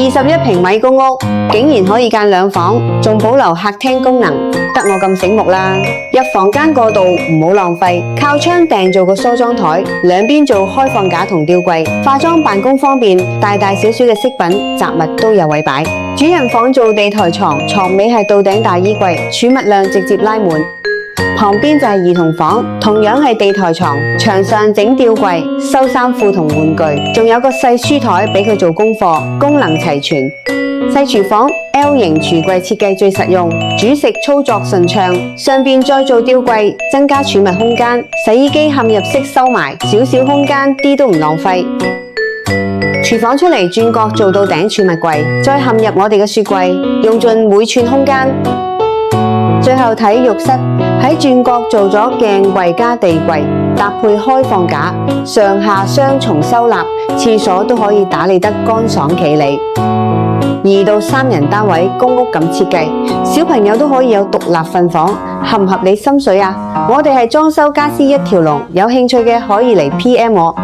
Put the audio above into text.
21平米公屋竟然可以間2房，仲保留客廳功能，得我咁醒目啦！入房間過渡唔好浪費，靠窗訂做個梳妝台，兩邊做開放架同吊櫃，化妝辦公方便，大大小小嘅飾品雜物都有位擺。主人房做地台床，床尾係到頂大衣櫃，儲物量直接拉滿。旁邊就係兒童房，同樣係地台床，牆上整吊櫃、收衫褲同玩具，仲有個細書台俾佢做功課，功能齊全。細廚房 L 型櫥櫃設計最實用，煮食操作順暢，上邊再做吊櫃，增加儲物空間。洗衣機嵌入式收埋，少少空間啲都唔浪費。廚房出嚟轉角做到頂儲物櫃，再嵌入我哋嘅雪櫃，用盡每寸空間。最後睇浴室，喺轉角做咗鏡櫃加地櫃，搭配開放架，上下雙重收納，廁所都可以打理得乾爽企理。2到3人單位公屋咁設計，小朋友都可以有獨立瞓房，合唔合你心水啊？我哋係裝修家私一條龍，有興趣嘅可以嚟 PM 我。